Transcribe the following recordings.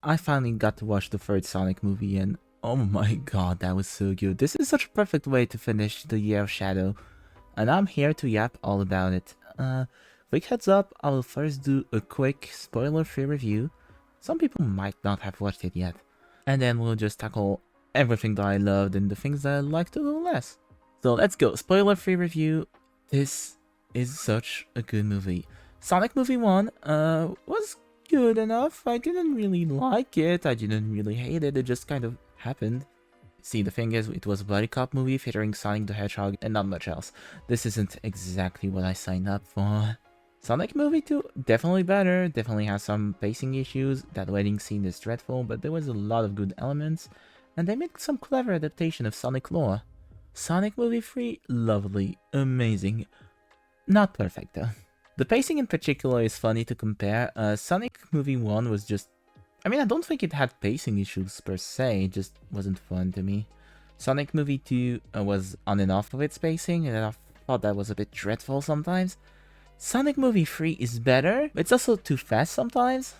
I finally got to watch the third Sonic movie and oh my god, that was so good. This is such a perfect way to finish the Year of Shadow, and I'm here to yap all about it. Quick heads up, I will first do a quick spoiler-free review. Some people might not have watched it yet. And then we'll just tackle everything that I loved and the things that I liked a little less. So let's go, spoiler-free review. This is such a good movie. Sonic Movie 1 was good enough. I didn't really like it, I didn't really hate it, it just kind of happened. See, the thing is, it was a buddy cop movie featuring Sonic the Hedgehog and not much else. This isn't exactly what I signed up for. Sonic Movie 2, definitely better, definitely has some pacing issues, that wedding scene is dreadful, but there was a lot of good elements, and they made some clever adaptation of Sonic lore. Sonic Movie 3, lovely, amazing, not perfect though. The pacing in particular is funny to compare. Sonic Movie 1 was just... I mean, I don't think it had pacing issues per se, it just wasn't fun to me. Sonic Movie 2 was on and off of its pacing, and I thought that was a bit dreadful sometimes. Sonic Movie 3 is better, but it's also too fast sometimes.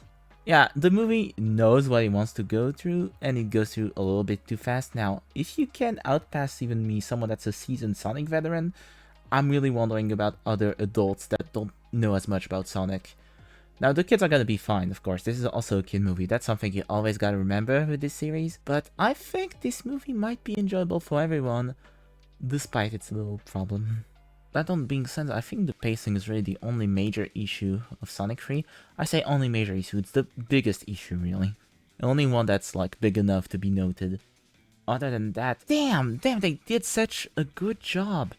Yeah, the movie knows what it wants to go through, and it goes through a little bit too fast. Now, if you can outpass even me, someone that's a seasoned Sonic veteran, I'm really wondering about other adults that don't know as much about Sonic. Now, the kids are gonna be fine, of course. This is also a kid movie. That's something you always gotta remember with this series. But I think this movie might be enjoyable for everyone, despite its little problem. That not being said, I think the pacing is really the only major issue of Sonic 3. I say only major issue, it's the biggest issue, really. The only one that's, like, big enough to be noted. Other than that, damn, they did such a good job.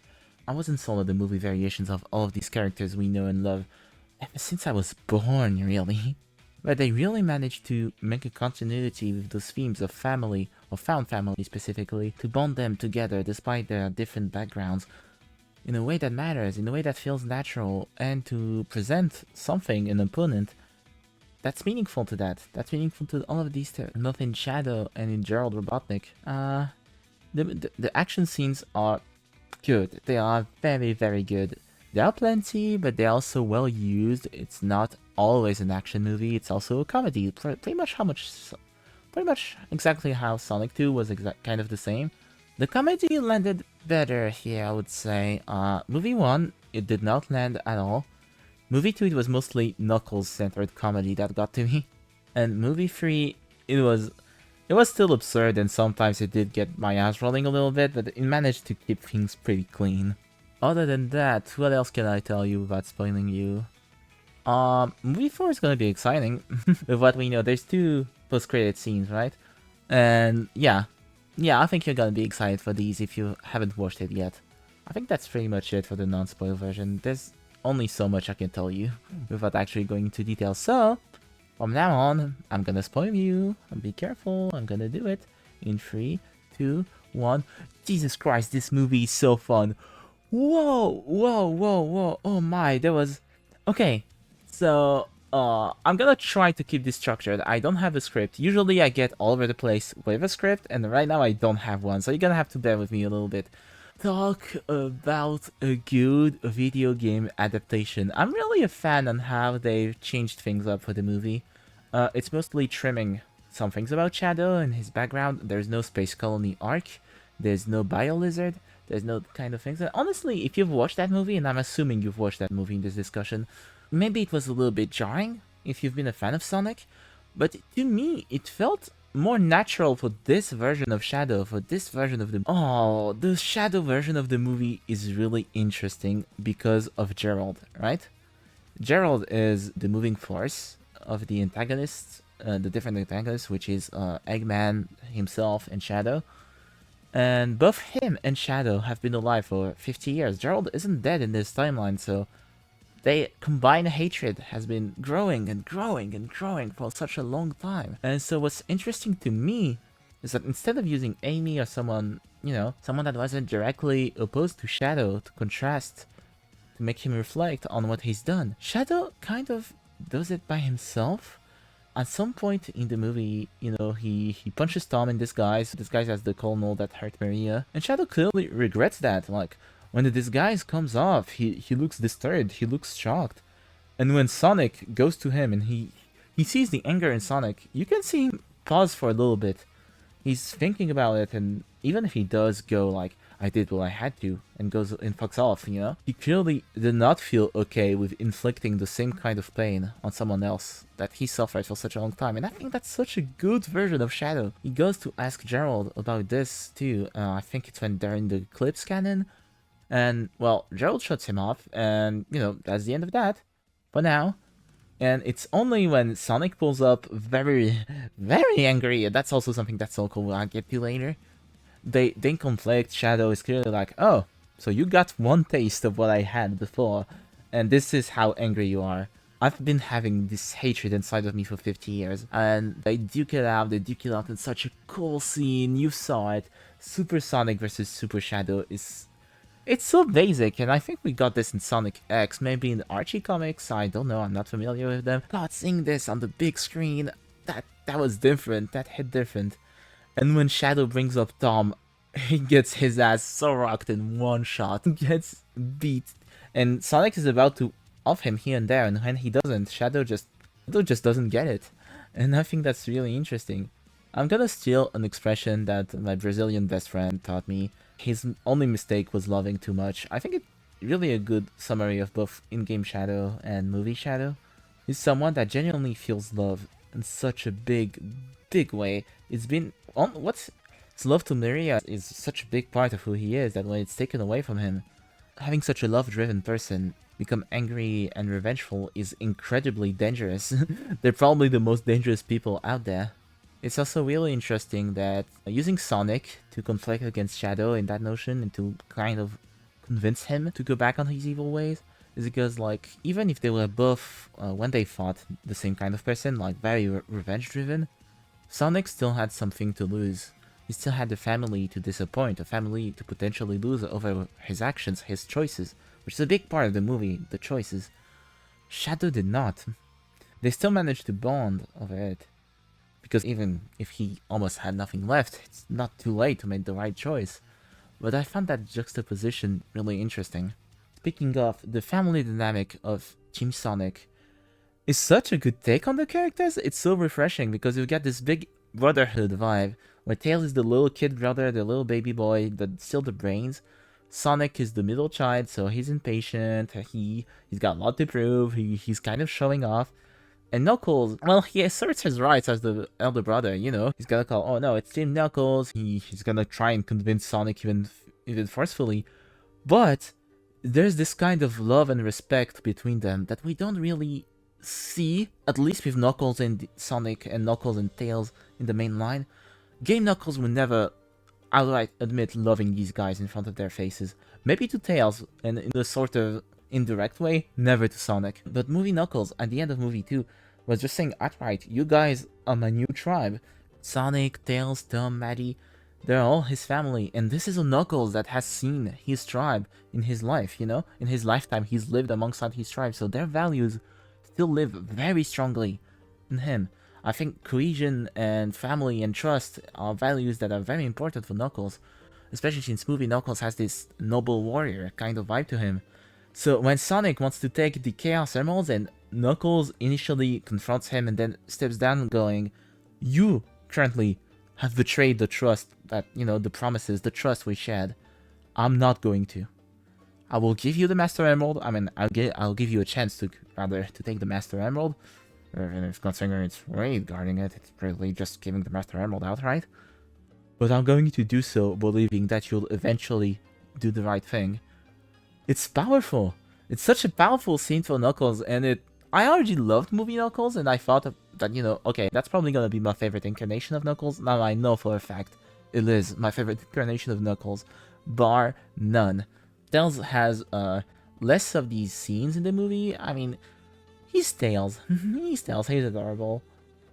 I wasn't sold on the movie variations of all of these characters we know and love ever since I was born, really. But they really managed to make a continuity with those themes of family, or found family specifically, to bond them together despite their different backgrounds, in a way that matters, in a way that feels natural, and to present something, an opponent, that's meaningful to that. That's meaningful to all of these, both in Shadow and in Gerald Robotnik. The action scenes are good. They are very, very good. There are plenty, but they're also well used. It's not always an action movie. It's also a comedy. Pretty much exactly how Sonic 2 was kind of the same. The comedy landed better here, I would say. Movie 1, it did not land at all. Movie 2, it was mostly Knuckles-centered comedy that got to me. And movie 3, it was still absurd, and sometimes it did get my ass rolling a little bit, but it managed to keep things pretty clean. Other than that, what else can I tell you without spoiling you? Movie 4 is gonna be exciting. With what we know, there's 2 post-credit scenes, right? And yeah, I think you're gonna be excited for these if you haven't watched it yet. I think that's pretty much it for the non-spoil version. There's only so much I can tell you without actually going into detail, so from now on, I'm gonna spoil you. Be careful, I'm gonna do it. In 3, 2, 1. Jesus Christ, this movie is so fun. Whoa, whoa, whoa, whoa. Oh my, there was... Okay, so I'm gonna try to keep this structured. I don't have a script. Usually I get all over the place with a script, and right now I don't have one, so you're gonna have to bear with me a little bit. Talk about a good video game adaptation. I'm really a fan on how they've changed things up for the movie. It's mostly trimming some things about Shadow and his background. There's no Space Colony arc. There's no Bio-Lizard. There's no kind of things. And honestly, if you've watched that movie, and I'm assuming you've watched that movie in this discussion, maybe it was a little bit jarring if you've been a fan of Sonic. But to me, it felt more natural for this version of Shadow, for this version of the... Oh, the Shadow version of the movie is really interesting because of Gerald, right? Gerald is the moving force of the antagonists, the different antagonists, which is Eggman himself and Shadow. And both him and Shadow have been alive for 50 years. Gerald isn't dead in this timeline, so their combined hatred has been growing and growing and growing for such a long time. And so what's interesting to me is that instead of using Amy or someone, you know, someone that wasn't directly opposed to Shadow to contrast, to make him reflect on what he's done, Shadow kind of does it by himself. At some point in the movie, you know, he punches Tom in disguise as the colonel that hurt Maria, and Shadow clearly regrets that. Like, when the disguise comes off, he looks disturbed, he looks shocked. And when Sonic goes to him and he he sees the anger in Sonic. You can see him pause for a little bit. He's thinking about it, and even if he does go like, I did what I had to, and goes and fucks off, you know? He clearly did not feel okay with inflicting the same kind of pain on someone else that he suffered for such a long time, and I think that's such a good version of Shadow. He goes to ask Gerald about this, too. I think it's when they're in the Clips cannon, and, well, Gerald shuts him off, and, you know, that's the end of that. For now. And it's only when Sonic pulls up very, very angry, and that's also something that's so cool I'll get to later. They conflict. Shadow is clearly like, oh, so you got one taste of what I had before, and this is how angry you are. I've been having this hatred inside of me for 50 years, and they duke it out in such a cool scene. You saw it. Super Sonic versus Super Shadow is... It's so basic, and I think we got this in Sonic X, maybe in the Archie comics, I don't know, I'm not familiar with them. God, seeing this on the big screen, that was different, that hit different. And when Shadow brings up Tom, he gets his ass so rocked in one shot, gets beat, and Sonic is about to off him here and there, and when he doesn't, Shadow just doesn't get it. And I think that's really interesting. I'm gonna steal an expression that my Brazilian best friend taught me. His only mistake was loving too much. I think it's really a good summary of both in-game Shadow and movie Shadow. He's someone that genuinely feels love in such a big way. It's been... His love to Maria is such a big part of who he is that when it's taken away from him, having such a love-driven person become angry and revengeful is incredibly dangerous. They're probably the most dangerous people out there. It's also really interesting that using Sonic to conflict against Shadow in that notion and to kind of convince him to go back on his evil ways is because, like, even if they were both, when they fought, the same kind of person, like very revenge-driven, Sonic still had something to lose. He still had a family to disappoint, a family to potentially lose over his actions, his choices, which is a big part of the movie, the choices. Shadow did not. They still managed to bond over it. Because even if he almost had nothing left, it's not too late to make the right choice. But I found that juxtaposition really interesting. Speaking of, the family dynamic of Team Sonic is such a good take on the characters. It's so refreshing because you get this big brotherhood vibe, where Tails is the little kid brother, the little baby boy, still the brains. Sonic is the middle child, so he's impatient, he's got a lot to prove, he's kind of showing off. And Knuckles, well, he asserts his rights as the elder brother, you know. He's gonna call, oh no, it's Team Knuckles. He's gonna try and convince Sonic even forcefully. But there's this kind of love and respect between them that we don't really see, at least with Knuckles and Sonic and Knuckles and Tails in the main line. Game Knuckles would never outright admit loving these guys in front of their faces. Maybe to Tails, and in a sort of indirect way, never to Sonic. But movie Knuckles, at the end of movie 2, was just saying outright, you guys are my new tribe. Sonic, Tails, Tom, Maddie, they're all his family, and this is a Knuckles that has seen his tribe in his life, you know? In his lifetime, he's lived alongside his tribe, so their values still live very strongly in him. I think cohesion and family and trust are values that are very important for Knuckles, especially since movie Knuckles has this noble warrior kind of vibe to him. So when Sonic wants to take the Chaos Emeralds and Knuckles initially confronts him and then steps down going, you currently have betrayed the trust that, you know, the promises, the trust we shared. I'm not going to. I will give you the Master Emerald. I mean, I'll give you a chance to take the Master Emerald. And if considering it's Raid guarding it, it's probably just giving the Master Emerald outright. But I'm going to do so believing that you'll eventually do the right thing. It's powerful. It's such a powerful scene for Knuckles, and I already loved movie Knuckles, and I thought that, you know, okay, that's probably gonna be my favorite incarnation of Knuckles. Now I know for a fact it is my favorite incarnation of Knuckles, bar none. Tails has less of these scenes in the movie. I mean, he's Tails. He's Tails. He's adorable.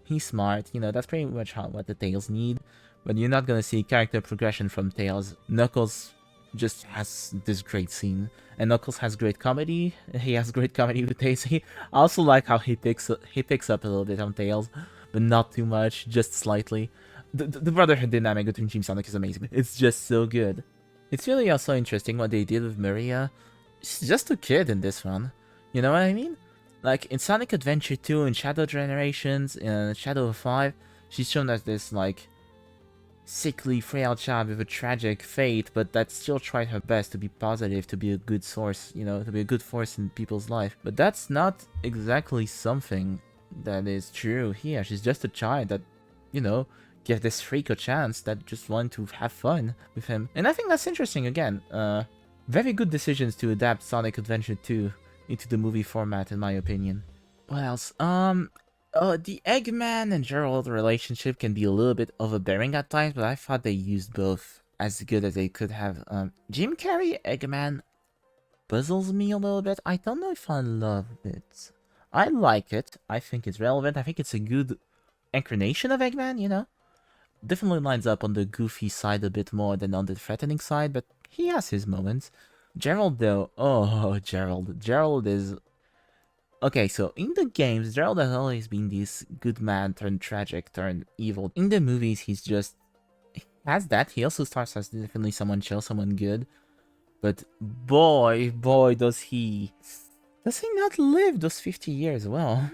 He's smart. You know, that's pretty much what the Tails need. But you're not gonna see character progression from Tails. Knuckles just has this great scene, and Knuckles has great comedy. He has great comedy with Tails. I also like how he picks up a little bit on Tails, but not too much, just slightly. The brotherhood dynamic between Team Sonic is amazing. It's just so good. It's really also interesting what they did with Maria. She's just a kid in this one. You know what I mean? Like, in Sonic Adventure 2, in Shadow Generations, in Shadow of 5, she's shown as this, like, sickly, frail child with a tragic fate, but that still tried her best to be positive, to be a good source, you know, to be a good force in people's life. But that's not exactly something that is true here. She's just a child that, you know, gave this freak a chance, that just wanted to have fun with him. And I think that's interesting again. Very good decisions to adapt Sonic Adventure 2 into the movie format, in my opinion. What else? The Eggman and Gerald relationship can be a little bit overbearing at times, but I thought they used both as good as they could have. Jim Carrey Eggman puzzles me a little bit. I don't know if I love it. I like it. I think it's relevant. I think it's a good incarnation of Eggman, you know? Definitely lines up on the goofy side a bit more than on the threatening side, but he has his moments. Gerald, though, oh, Gerald. Gerald is... Okay, so in the games, Gerald has always been this good man turned tragic turned evil. In the movies, he's just... He has that. He also starts as definitely someone chill, someone good. But boy, does he... Does he not live those 50 years well?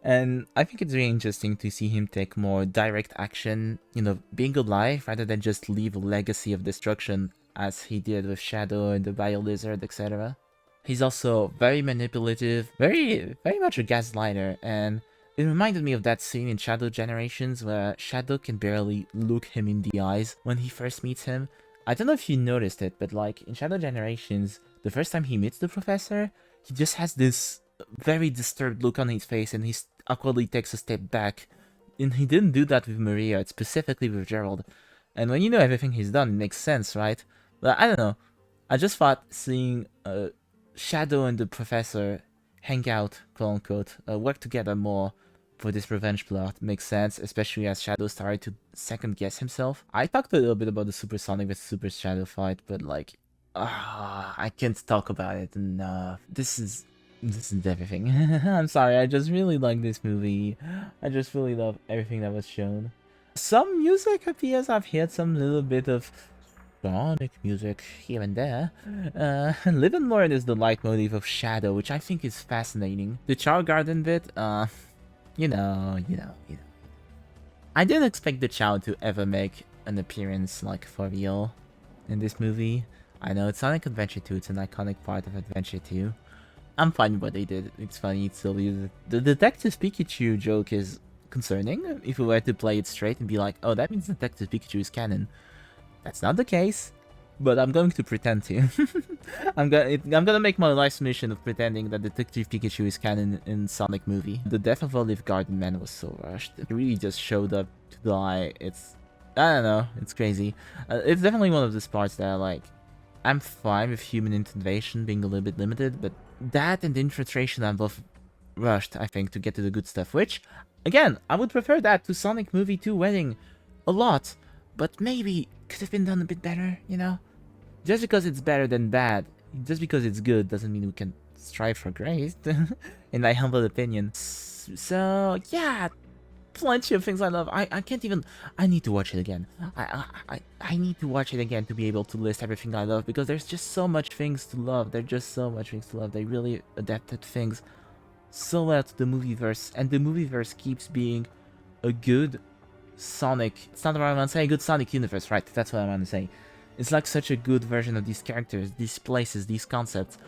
And I think it's really interesting to see him take more direct action, you know, being alive rather than just leave a legacy of destruction as he did with Shadow and the Bio Lizard, etc. He's also very manipulative, very much a gaslighter, and it reminded me of that scene in Shadow Generations where Shadow can barely look him in the eyes when he first meets him. I don't know if you noticed it, but like in Shadow Generations, the first time he meets the professor, he just has this very disturbed look on his face and he awkwardly takes a step back. And he didn't do that with Maria, it's specifically with Gerald. And when you know everything he's done, it makes sense, right? But I don't know. I just thought seeing Shadow and the Professor hang out, quote-unquote, work together more for this revenge plot makes sense, especially as Shadow started to second-guess himself. I talked a little bit about the Super Sonic vs Super Shadow fight, but like, I can't talk about it enough. This is everything. I'm sorry, I just really like this movie. I just really love everything that was shown. Some music appears, I've heard some little bit of Sonic music here and there. Live and Learn is the leitmotif of Shadow, which I think is fascinating. The Char Garden bit, you know. I didn't expect the Chow to ever make an appearance, like, for real in this movie. I know it's Sonic Adventure 2, it's an iconic part of Adventure 2. I'm fine with what they did, it's funny, it's still used. The Detective Pikachu joke is concerning, if we were to play it straight and be like, oh, that means Detective Pikachu is canon. That's not the case, but I'm going to pretend to. I'm gonna make my life's mission of pretending that Detective Pikachu is canon in Sonic movie. The death of Olive Garden Man was so rushed. He really just showed up to die. I don't know, it's crazy. It's definitely one of those parts that like, I'm fine with human intervention being a little bit limited, but that and the infiltration are both rushed, I think, to get to the good stuff, which, again, I would prefer that to Sonic Movie 2 Wedding a lot, but maybe could have been done a bit better, you know? Just because it's better than bad, just because it's good, doesn't mean we can strive for great, in my humble opinion. So, yeah, plenty of things I love. I can't even... I need to watch it again. I need to watch it again to be able to list everything I love, because there's just so much things to love. There's just so much things to love. They really adapted things so well to the movieverse, and the movieverse keeps being a good Sonic... It's not what I want to say, a good Sonic universe, right? That's what I want to say. It's like such a good version of these characters, these places, these concepts.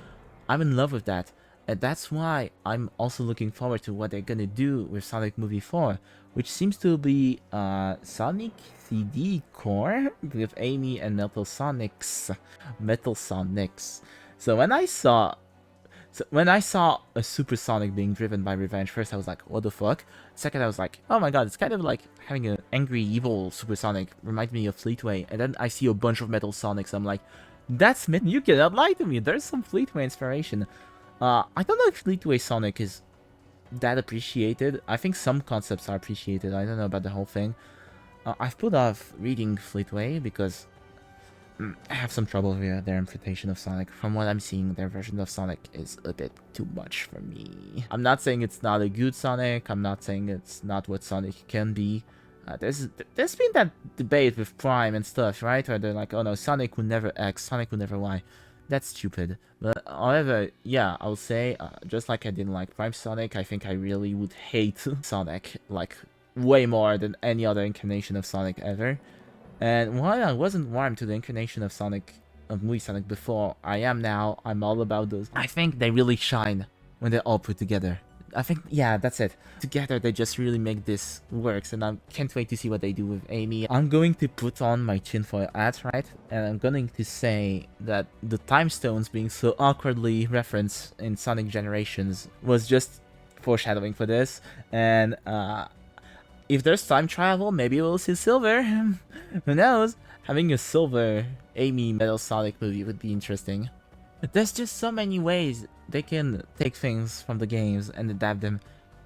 I'm in love with that. And that's why I'm also looking forward to what they're gonna do with Sonic Movie 4, which seems to be Sonic CD Core with Amy and Metal Sonics. So when I saw a Super Sonic being driven by Revenge, first I was like, what the fuck? Second I was like, oh my god, it's kind of like having an angry, evil Super Sonic. Reminds me of Fleetway. And then I see a bunch of Metal Sonics. I'm like, that's Smith, you cannot lie to me. There's some Fleetway inspiration. I don't know if Fleetway Sonic is that appreciated. I think some concepts are appreciated. I don't know about the whole thing. I've put off reading Fleetway because I have some trouble with their interpretation of Sonic. From what I'm seeing, their version of Sonic is a bit too much for me. I'm not saying it's not a good Sonic. I'm not saying it's not what Sonic can be. There's been that debate with Prime and stuff, right? Where they're like, oh no, Sonic would never X, Sonic would never Y. That's stupid. But however, yeah, I'll say, just like I didn't like Prime Sonic, I think I really would hate Sonic, like, way more than any other incarnation of Sonic ever. And while I wasn't warm to the incarnation of Sonic, of movie Sonic before, I am now. I'm all about those. I think they really shine when they're all put together. I think, yeah, that's it. Together, they just really make this works, and I can't wait to see what they do with Amy. I'm going to put on my tinfoil hat, right? And I'm going to say that the time stones being so awkwardly referenced in Sonic Generations was just foreshadowing for this, and if there's time travel, maybe we'll see Silver. Who knows? Having a Silver Amy Metal Sonic movie would be interesting. But there's just so many ways they can take things from the games and adapt them.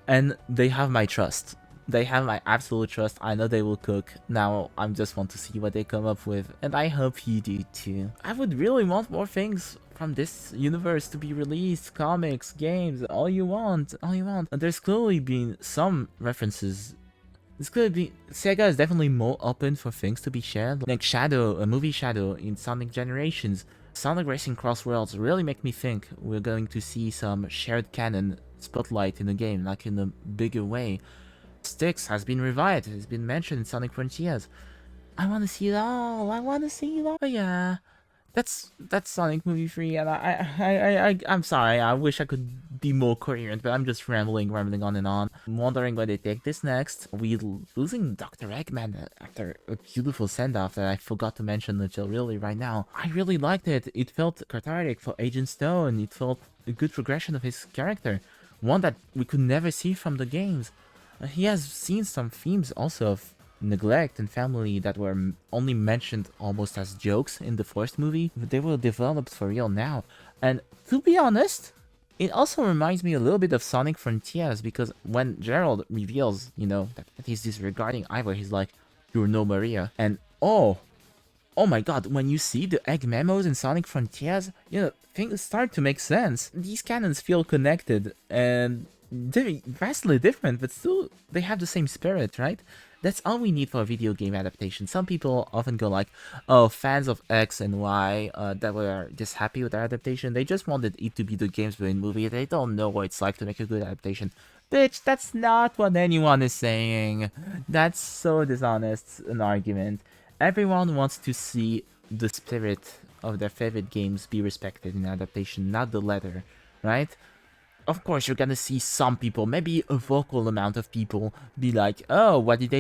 And they have my trust. They have my absolute trust. I know they will cook. Now I just want to see what they come up with. And I hope you do too. I would really want more things from this universe to be released. Comics, games, all you want. All you want. And there's clearly been some references. This could be Sega is definitely more open for things to be shared, like Shadow, a movie Shadow in Sonic Generations. Sonic Racing Cross Worlds really make me think we're going to see some shared canon spotlight in the game, like in a bigger way. Styx has been revived, has been mentioned in Sonic Frontiers. I want to see it all. I want to see it all. But yeah, that's Sonic Movie 3, and I'm sorry. I wish I could be more coherent, but I'm just rambling on and on. I'm wondering where they take this next. We losing Dr. Eggman after a beautiful send-off that I forgot to mention until really right now. I really liked it. It felt cathartic for Agent Stone. It felt a good progression of his character, one that we could never see from the games. He has seen some themes also of neglect and family that were only mentioned almost as jokes in the first movie, but they were developed for real now. And to be honest, it also reminds me a little bit of Sonic Frontiers, because when Gerald reveals, you know, that he's disregarding Ivor, he's like, "You're no Maria." And oh my god, when you see the egg memos in Sonic Frontiers, you know, things start to make sense. These canons feel connected and they're vastly different, but still they have the same spirit, right? That's all we need for a video game adaptation. Some people often go like, oh, fans of X and Y that were just happy with their adaptation, they just wanted it to be the games but in movie. They don't know what it's like to make a good adaptation. Bitch, that's not what anyone is saying. That's so dishonest an argument. Everyone wants to see the spirit of their favorite games be respected in adaptation, not the letter, right? Of course, you're gonna see some people, maybe a vocal amount of people, be like, oh, why did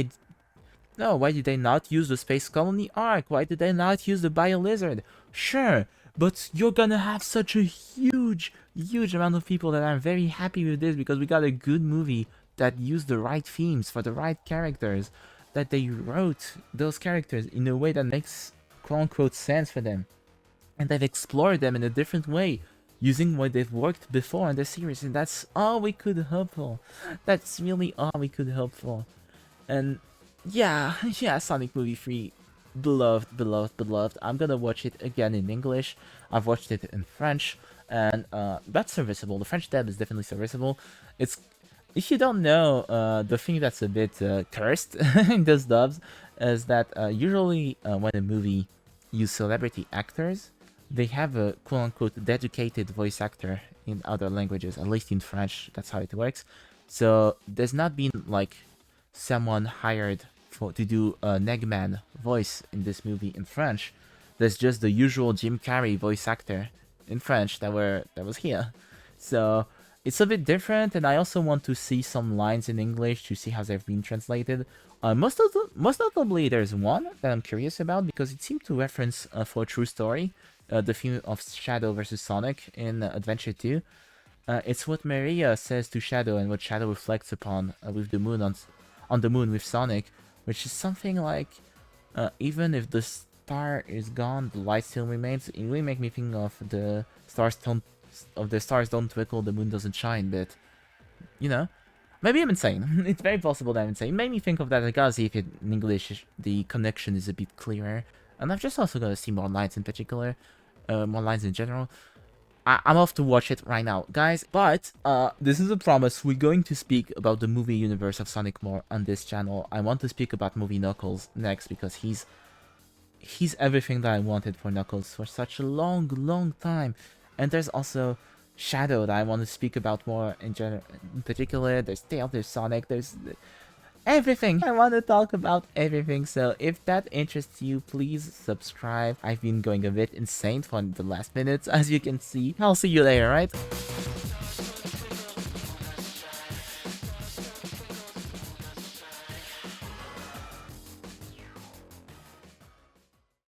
they not use the Space Colony arc? Why did they not use the Bio-Lizard? Sure, but you're gonna have such a huge amount of people that are very happy with this because we got a good movie that used the right themes for the right characters, that they wrote those characters in a way that makes quote-unquote sense for them. And they've explored them in a different way, using what they've worked before in the series, and that's all we could hope for. That's really all we could hope for. And yeah, Sonic Movie 3, beloved. I'm gonna watch it again in English. I've watched it in French, and that's serviceable. The French dub is definitely serviceable. It's, if you don't know, the thing that's a bit cursed in those dubs is that usually when a movie uses celebrity actors, they have a quote-unquote dedicated voice actor in other languages, at least in French, that's how it works. So there's not been like someone hired to do a Eggman voice in this movie in French. There's just the usual Jim Carrey voice actor in French that was here. So it's a bit different, and I also want to see some lines in English to see how they've been translated. Most notably, there's one that I'm curious about because it seemed to reference For a True Story, the theme of Shadow versus Sonic in Adventure 2. It's what Maria says to Shadow and what Shadow reflects upon with the moon on the moon with Sonic, which is something like, even if the star is gone, the light still remains. It really make me think of the stars don't twinkle, the moon doesn't shine. But you know, maybe I'm insane. It's very possible that I'm insane. It made me think of that. I gotta see if in English the connection is a bit clearer. And I've just also gotta see more lines in particular, more lines in general. I'm off to watch it right now, guys. But this is a promise. We're going to speak about the movie universe of Sonic more on this channel. I want to speak about movie Knuckles next because he's he's everything that I wanted for Knuckles for such a long time. And there's also Shadow that I want to speak about more in general. In particular, there's Tail, there's Sonic, there's everything. I want to talk about everything. So if that interests you, please subscribe. I've been going a bit insane for the last minutes, as you can see. I'll see you later, right?